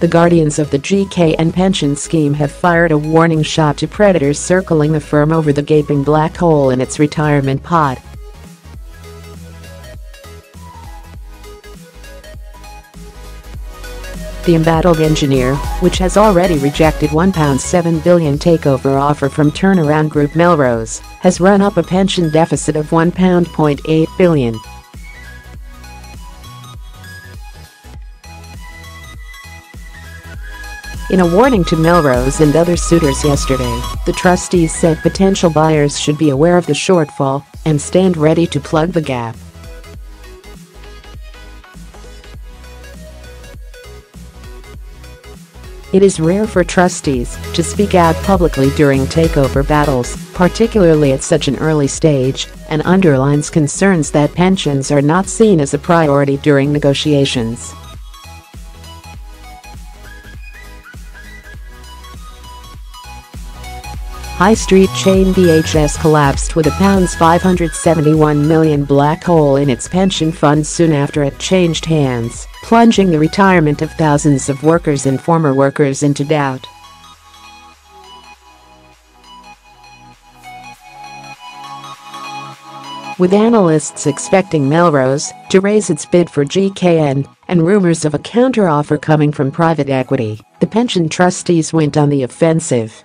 The guardians of the GKN pension scheme have fired a warning shot to predators circling the firm over the gaping black hole in its retirement pot. The embattled engineer, which has already rejected £1.7 billion takeover offer from turnaround group Melrose, has run up a pension deficit of £1.8 billion. In a warning to Melrose and other suitors yesterday, the trustees said potential buyers should be aware of the shortfall and stand ready to plug the gap. It is rare for trustees to speak out publicly during takeover battles, particularly at such an early stage, and underlines concerns that pensions are not seen as a priority during negotiations. High street chain BHS collapsed with a £571 million black hole in its pension fund soon after it changed hands, plunging the retirement of thousands of workers and former workers into doubt. With analysts expecting Melrose to raise its bid for GKN and rumours of a counter-offer coming from private equity, the pension trustees went on the offensive.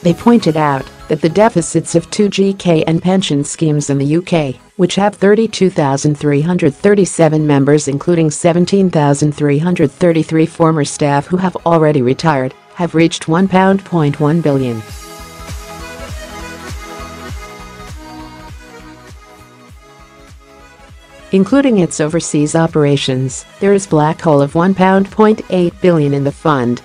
They pointed out that the deficits of two GKN pension schemes in the UK, which have 32,337 members including 17,333 former staff who have already retired, have reached £1.1 billion. Including its overseas operations, there is black hole of £1.8 billion in the fund.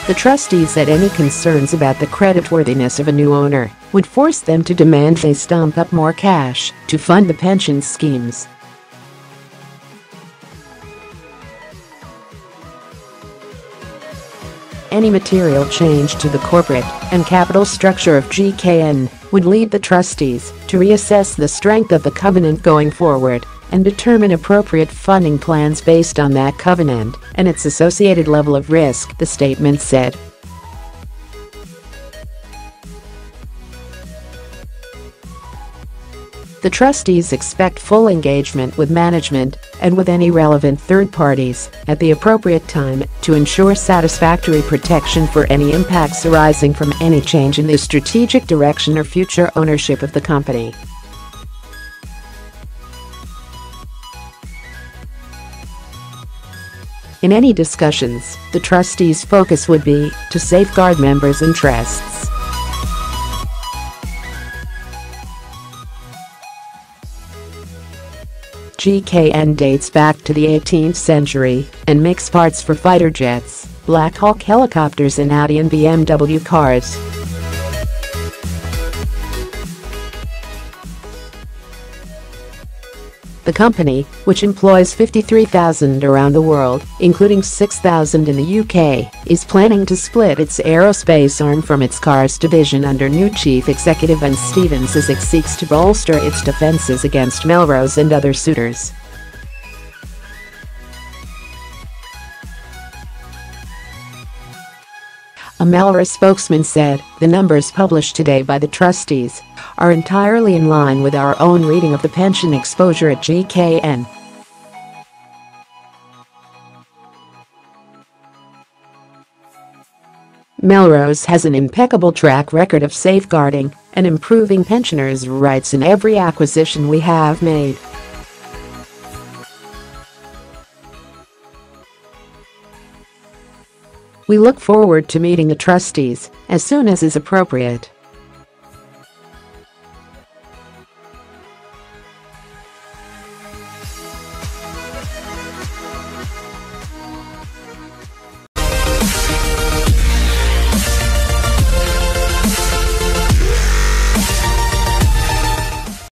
The trustees said any concerns about the creditworthiness of a new owner would force them to demand they stump up more cash to fund the pension schemes. Any material change to the corporate and capital structure of GKN would lead the trustees to reassess the strength of the covenant going forward and determine appropriate funding plans based on that covenant and its associated level of risk, the statement said. The trustees expect full engagement with management and with any relevant third parties at the appropriate time to ensure satisfactory protection for any impacts arising from any change in the strategic direction or future ownership of the company. In any discussions, the trustees' focus would be to safeguard members' interests. GKN dates back to the 18th century and makes parts for fighter jets, Black Hawk helicopters and Audi and BMW cars. The company, which employs 53,000 around the world, including 6,000 in the UK, is planning to split its aerospace arm from its cars division under new chief executive Ben Stevens as it seeks to bolster its defences against Melrose and other suitors. A Melrose spokesman said, "The numbers published today by the trustees are entirely in line with our own reading of the pension exposure at GKN." Melrose has an impeccable track record of safeguarding and improving pensioners' rights in every acquisition we have made. We look forward to meeting the trustees as soon as is appropriate.